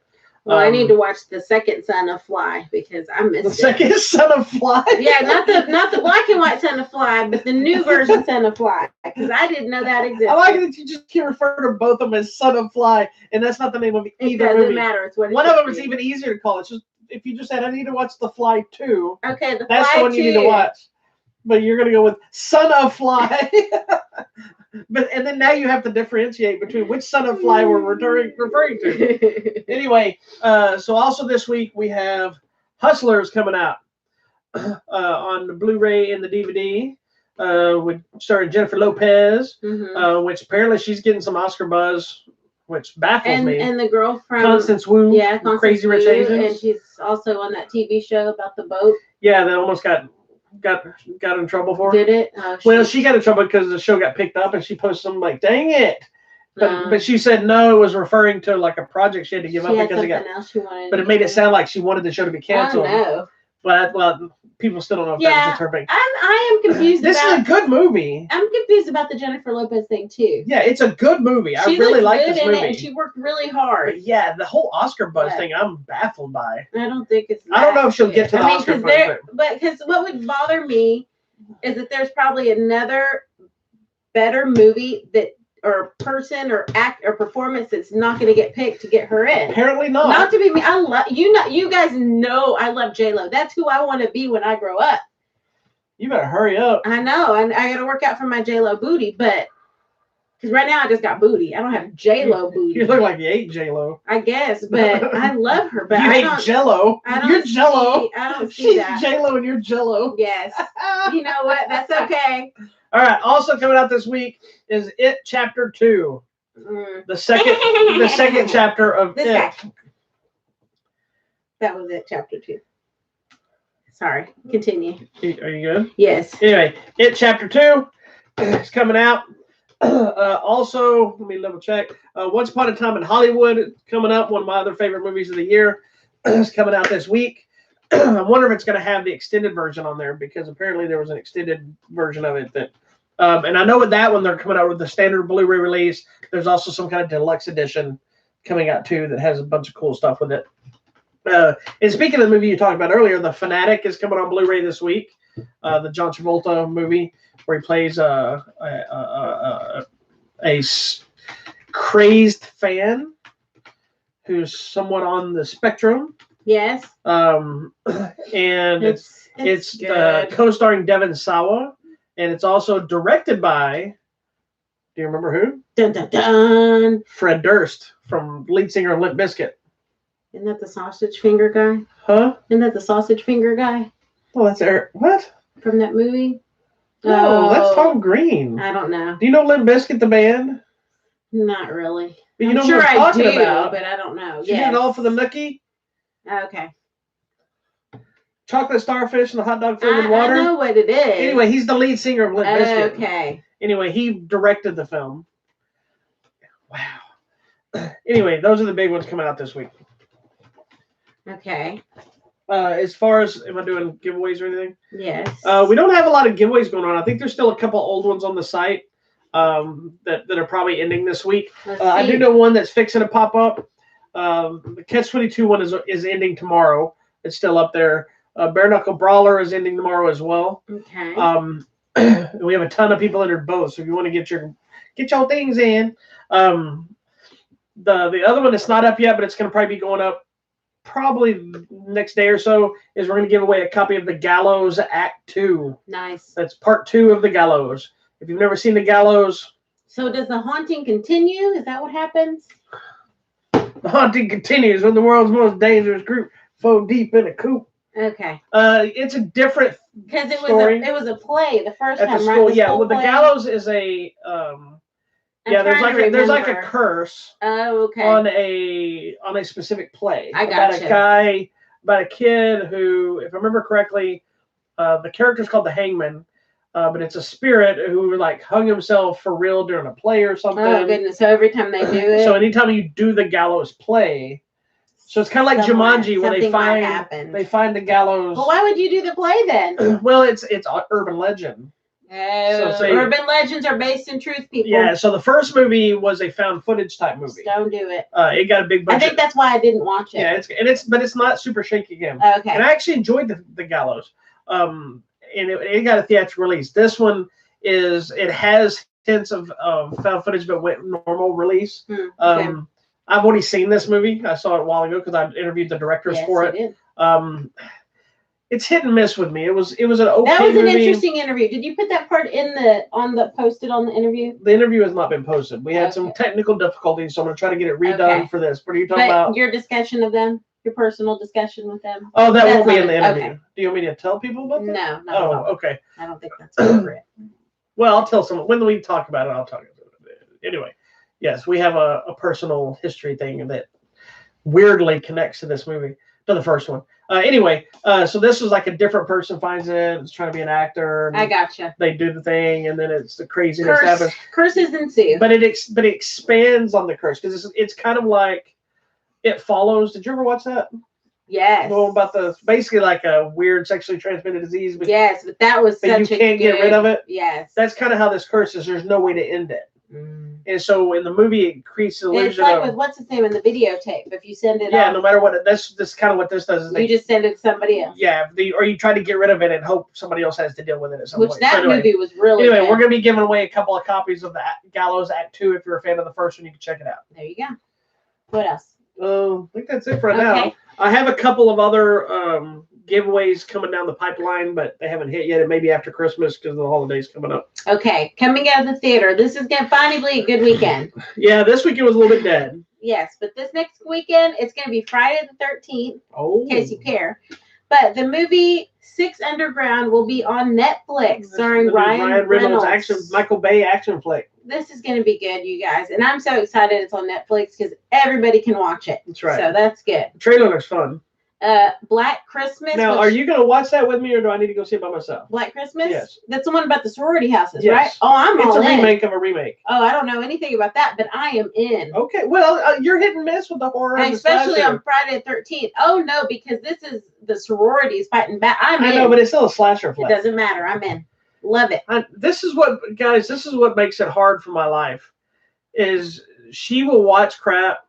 Well, I need to watch the second Son of Fly because I missed the it. second Son of Fly. Yeah, not the black and white Son of Fly, but the new version Son of Fly because I didn't know that existed. I like that you just can refer to both of them as Son of Fly, and that's not the name of either movie. It doesn't movie. matter. It's what one of them is even easier to call. It's just if you just said I need to watch The Fly 2. Okay, that's Fly the one 2. you need to watch. But you're gonna go with Son of Fly. And then now you have to differentiate between which Son of Fly we're referring to. Anyway, so also this week we have Hustlers coming out on the Blu-ray and the DVD, with starring Jennifer Lopez, which apparently she's getting some Oscar buzz, which baffles me. And the girl from Constance Wu, Constance Crazy Rich Wu, Asians, and she's also on that TV show about the boat. Yeah, they almost got in trouble for. Did it? Oh, well, she got in trouble because the show got picked up, and she posted something like, "Dang it!" But she said no, it was referring to like a project she had to give up because it got. Else she wanted but it made it sound like she wanted the show to be canceled. Oh no. Well, people still don't know if that was her thing. I am confused. This is a good movie. I'm confused about the Jennifer Lopez thing too. Yeah, it's a good movie. I really like this movie. And she worked really hard. But yeah, the whole Oscar buzz thing, I'm baffled by. I don't think it's. I don't know if she'll get to the Oscar buzz. But because what would bother me is that there's probably another better movie or person or act or performance that's not going to get picked to get her in. Apparently not. Not to be me. I love you guys know I love J-Lo. That's who I want to be when I grow up. You better hurry up. I know, and I got to work out for my J-Lo booty, but because right now I just got booty. I don't have J-Lo booty. You look like you ate J-Lo. I guess, but I love her. But you hate Jello. You're Jello. I don't see that. She's J-Lo and you're Jello. Yes. You know what? That's okay. All right. Also coming out this week is It Chapter 2. The second chapter of this It. Guy. That was It Chapter 2. Sorry. Continue. Are you good? Yes. Anyway, It Chapter 2 is coming out. Also, let me double check. Once Upon a Time in Hollywood is coming up. One of my other favorite movies of the year is coming out this week. I wonder if it's going to have the extended version on there because apparently there was an extended version of it that. And I know with that one they're coming out with the standard Blu-ray release. There's also some kind of deluxe edition coming out too that has a bunch of cool stuff with it. And speaking of the movie you talked about earlier, The Fanatic is coming on Blu-ray this week. The John Travolta movie where he plays a crazed fan who's somewhat on the spectrum. Yes. And it's co-starring Devon Sawa, and it's also directed by. Do you remember who? Dun dun dun. Fred Durst, from lead singer of Limp Bizkit. Isn't that the sausage finger guy? Huh? Isn't that the sausage finger guy? Oh, that's Eric. What? From that movie? No, that's Tom Green. I don't know. Do you know Limp Bizkit, the band? Not really. But you I'm know sure what I'm talking I do, about. but I don't know. She did it all for the nookie. Okay. Chocolate starfish and the hot dog filled with water. I know what it is. Anyway, he's the lead singer of Limp Bizkit. Okay. Anyway, he directed the film. Wow. Anyway, those are the big ones coming out this week. Okay. As far as, am I doing giveaways or anything? Yes. We don't have a lot of giveaways going on. I think there's still a couple old ones on the site that are probably ending this week. I do know one that's fixing to pop up. The Catch-22 one is ending tomorrow. It's still up there. Bare Knuckle Brawler is ending tomorrow as well. Okay. We have a ton of people entered both, so if you want to get your things in. The other one that's not up yet, but it's going to probably be going up probably next day or so, is we're going to give away a copy of The Gallows Act 2. Nice. That's part 2 of The Gallows. If you've never seen The Gallows. So does the haunting continue? Is that what happens? The haunting continues when the world's most dangerous group fall deep in a coop. Okay. It's a different because it story. was a play the first at time, the school. right? Yeah, well, The Gallows is a there's like a curse. Oh, okay. On a specific play. I got about a kid who, if I remember correctly, the character's called the Hangman. But it's a spirit who like hung himself for real during a play or something. Oh goodness! So every time they do it. So anytime you do the gallows play, so it's kind of like Jumanji where they find the gallows. Well, why would you do the play then? Well, it's urban legend. Urban legends are based in truth, people. Yeah, so the first movie was a found footage type movie. Don't do it. It got a big budget. I think that's why I didn't watch it. Yeah, but it's not super shaky again. Okay. And I actually enjoyed the Gallows. And it got a theatrical release. This one it has hints of found footage, but went normal release. Okay. I've already seen this movie. I saw it a while ago because I interviewed the directors for it. Did. It's hit and miss with me. It was an okay That was an movie. interesting interview. Did you put that part posted on the interview? The interview has not been posted. We had some technical difficulties, so I'm gonna try to get it redone for this. What are you talking about? Your discussion of them, your personal discussion with them. Oh, that won't be in the interview. Okay. Do you want me to tell people about that? No. Oh, okay. I don't think that's appropriate. Well, I'll tell someone when we talk about it. I'll talk about it. Anyway, yes, we have a personal history thing that weirdly connects to this movie, to the first one. Anyway, so this was like a different person finds it. It's trying to be an actor. I gotcha. They do the thing, and then it's the craziness happens. Curses ensue. But it expands on the curse because it's kind of like It Follows. Did you ever watch that? Yes. Well, about basically like a weird sexually transmitted disease. But, yes, but that was but you can't get rid of it. Yes. That's kind of how this curse is. There's no way to end it. And so in the movie, it creates the illusion. It's like with what's his name in the videotape. If you send it, no matter what, this kind of what this does. Is you just send it to somebody else. Yeah, or you try to get rid of it and hope somebody else has to deal with it at some point. That movie was really. Anyway, we're going to be giving away a couple of copies of the Gallows Act 2. If you're a fan of the first one, you can check it out. There you go. What else? I think that's it for now. I have a couple of other giveaways coming down the pipeline, but they haven't hit yet. It may be after Christmas because of the holidays coming up. Okay, coming out of the theater. This is going to finally be a good weekend. Yeah, this weekend was a little bit dead. Yes, but this next weekend, it's going to be Friday the 13th, in case you care. But the movie Six Underground will be on Netflix, starring Ryan Reynolds. Michael Bay action flick. This is going to be good, you guys. And I'm so excited it's on Netflix because everybody can watch it. That's right. So that's good. The trailer looks fun. Black Christmas. Now, are you going to watch that with me, or do I need to go see it by myself? Black Christmas? Yes. That's the one about the sorority houses, yes. right? Oh, I'm all in. It's a remake of a remake. Oh, I don't know anything about that, but I am in. Okay. Well, you're hit and miss with the horror. And especially on Friday the 13th. Oh, no, because this is the sororities fighting back. I know, but it's still a slasher flick. It doesn't matter. I'm in. Love it. This is what makes it hard for my life, is she will watch crap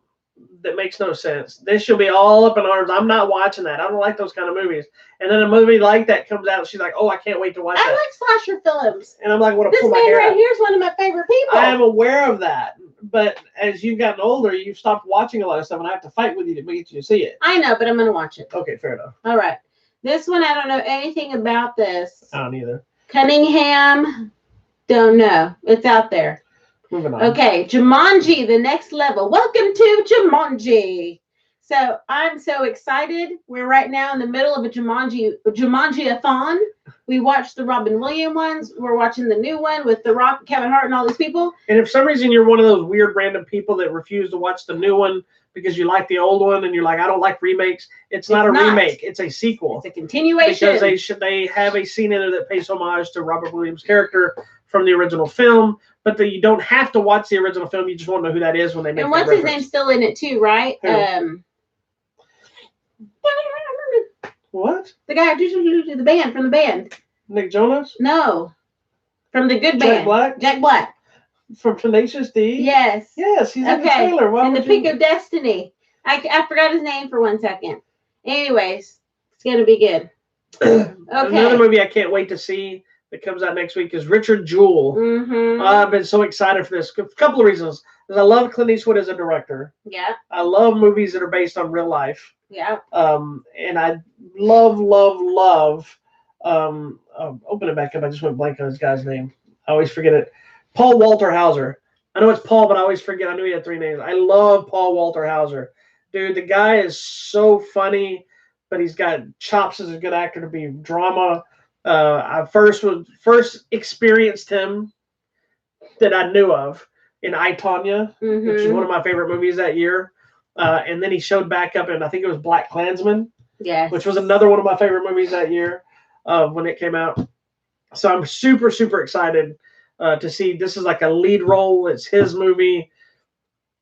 that makes no sense. Then she'll be all up in arms. I'm not watching that. I don't like those kind of movies. And then a movie like that comes out, and she's like, "Oh, I can't wait to watch that." I like slasher films. And I'm like, "What?" This man right here is one of my favorite people. I am aware of that, but as you've gotten older, you've stopped watching a lot of stuff, and I have to fight with you to get you to see it. I know, but I'm going to watch it. Okay, fair enough. All right. This one, I don't know anything about this. I don't either. Cunningham, don't know. It's out there. Moving on. Okay, Jumanji, the next level. Welcome to Jumanji. So I'm so excited. We're right now in the middle of a Jumanji-a-thon. We watched the Robin Williams ones. We're watching the new one with The Rock, Kevin Hart, and all these people. And if for some reason you're one of those weird random people that refuse to watch the new one because you like the old one and you're like, I don't like remakes, it's not a remake. It's a sequel. It's a continuation. Because they have a scene in it that pays homage to Robert Williams' character from the original film, but you don't have to watch the original film. You just want to know who that is when they make. And what's his name still in it too, right? What? The guy the band from the band. Nick Jonas? No, from the good band. Jack Black. From Tenacious D? Yes. Yes, he's in the trailer. In the Peak of Destiny. I forgot his name for 1 second. Anyways, it's going to be good. Okay. Another movie I can't wait to see that comes out next week is Richard Jewell. Mm-hmm. I've been so excited for this. A couple of reasons. Because I love Clint Eastwood as a director. Yeah. I love movies that are based on real life. Yeah. And I love open it back up. I just went blank on this guy's name. I always forget it. Paul Walter Hauser. I know it's Paul, but I always forget. I knew he had 3 names. I love Paul Walter Hauser. Dude, the guy is so funny, but he's got chops as a good actor to be drama. I first experienced him that I knew of in I, Tonya, which is one of my favorite movies that year. And then he showed back up in, I think it was Black Klansman, which was another one of my favorite movies that year when it came out. So I'm super, super excited to see. This is like a lead role. It's his movie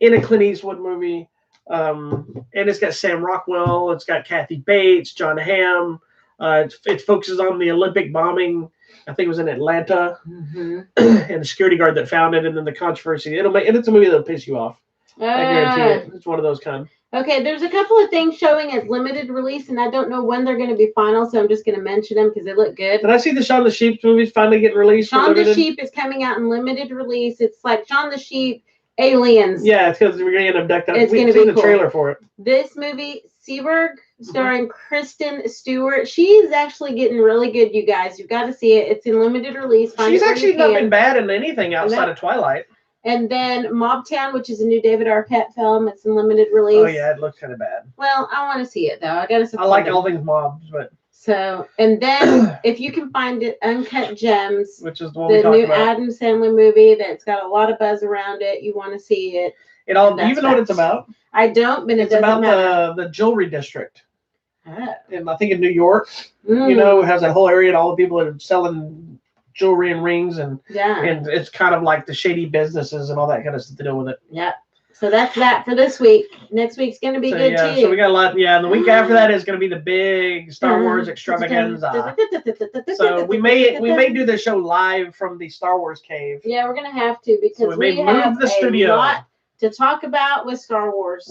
in a Clint Eastwood movie. And it's got Sam Rockwell. It's got Kathy Bates, John Hamm. It focuses on the Olympic bombing I think it was in Atlanta, Mm-hmm. and the security guard that found it, and then the controversy. And it's a movie that'll piss you off. I guarantee it. It's one of those kind. Okay, there's a couple of things showing as limited release, and I don't know when they're going to be final, so I'm just going to mention them because they look good. Did I see the Shaun the Sheep movies finally getting released? Shaun the Sheep is coming out in limited release. It's like Shaun the Sheep, Aliens. Yeah, it's because we're going to get abducted. It's going to We've be seen the trailer for it. This movie, Seaberg, starring Kristen Stewart. She's actually getting really good, you guys. You've got to see it. It's in limited release. She's actually not been bad in anything outside of Twilight. And then Mobtown, which is a new David Arquette film. It's in limited release. Oh, yeah, it looks kind of bad. Well, I want to see it, though. I got to support I like them. all things mobs, but... So, and then if you can find it, Uncut Gems, which is the one we talked new about. Adam Sandler movie that's got a lot of buzz around it. You want to see it. Do you even know what it's about? I don't, but it's about the jewelry district. Oh. And I think in New York, you know, it has that whole area and all the people that are selling jewelry and rings and it's kind of like the shady businesses and all that kind of stuff to deal with it. Yeah. So that's that for this week. Next week's going to be good too. So we got a lot. Yeah, and the week after that is going to be the big Star Wars extravaganza. So we may do the show live from the Star Wars cave. Yeah, we're going to have to because we have the studio. A lot to talk about with Star Wars.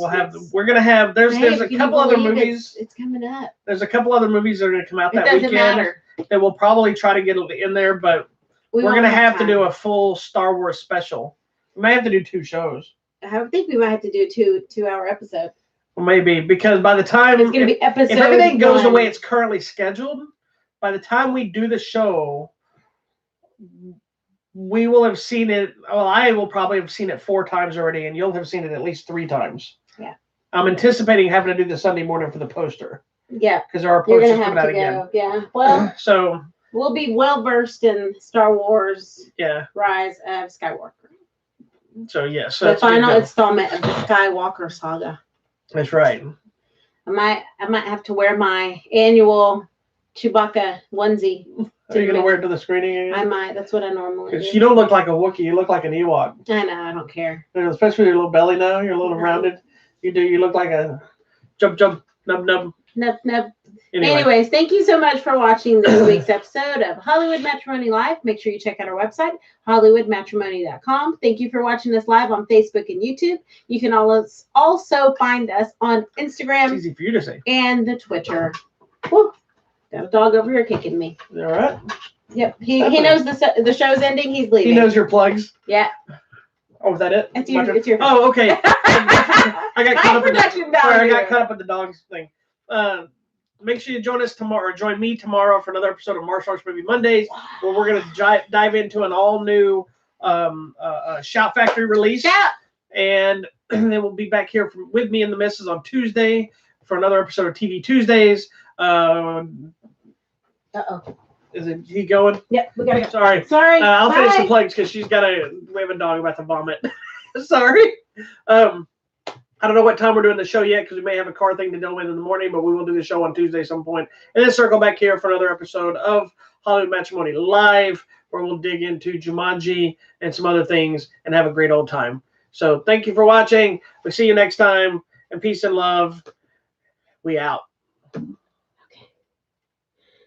We're going to have there's a couple other movies. It's coming up. There's a couple other movies that are going to come out that weekend. Matter. That we'll probably try to get in there, but we're going to have to do a full Star Wars special. We may have to do 2 shows. I think we might have to do a 2-hour episode. Well, maybe, because by the time it's going to be episode, if everything goes the way it's currently scheduled, by the time we do the show, we will have seen it. Well, I will probably have seen it 4 times already, and you'll have seen it at least 3 times. Yeah. I'm anticipating having to do the Sunday morning for the poster. Yeah. Because there are posters coming out again. Yeah. Well, so we'll be well versed in Star Wars. Yeah. Rise of Skywalker. So yes, the final installment of the Skywalker saga. That's right. I might have to wear my annual Chewbacca onesie. Are you gonna wear it to the screening again? I might. That's what I normally do. You don't look like a Wookiee. You look like an Ewok. I know. I don't care. Especially with your little belly now. You're a little rounded. You do. You look like a jump nub nub. Nub nub. Anyways, thank you so much for watching this week's episode of Hollywood Matrimony Live. Make sure you check out our website, hollywoodmatrimony.com. Thank you for watching us live on Facebook and YouTube. You can also find us on Instagram. It's easy for you to say. And the Twitter. Woo. Got a dog over here kicking me. All right. Yep. He knows the show's ending. He's leaving. He knows your plugs. Yeah. Oh, is that it? It's your Oh, okay. I got caught up in the dogs thing. Make sure you join us tomorrow, or join me tomorrow for another episode of Martial Arts Movie Mondays, where we're going to dive into an all-new Shout Factory release. Shout! And then we'll be back here with me and the missus on Tuesday for another episode of TV Tuesdays. Uh-oh. Is it he going? Yep, we gotta go. Sorry. I'll finish the plugs because we have a dog about to vomit. Sorry. I don't know what time we're doing the show yet because we may have a car thing to deal with in the morning, but we will do the show on Tuesday some point. And then circle back here for another episode of Hollywood Matrimony Live, where we'll dig into Jumanji and some other things and have a great old time. So thank you for watching. We'll see you next time. And peace and love. We out.